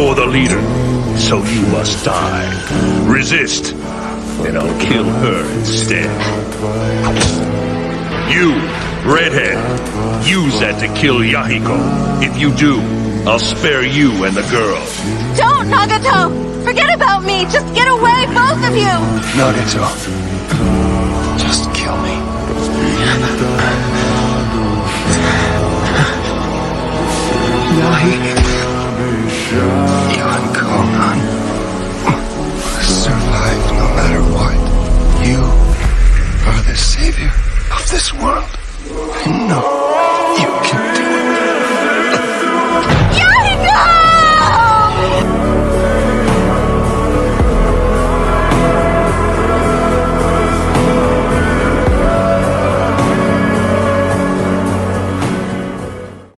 You're the leader, so you must die. Resist, and I'll kill her instead. You, redhead, use that to kill Yahiko. If you do, I'll spare you and the girl. Don't, Nagato! Forget about me! Just get away, both of you! Nagato, just kill me. You and Kamin survive no matter what. You are the savior of this world. I know.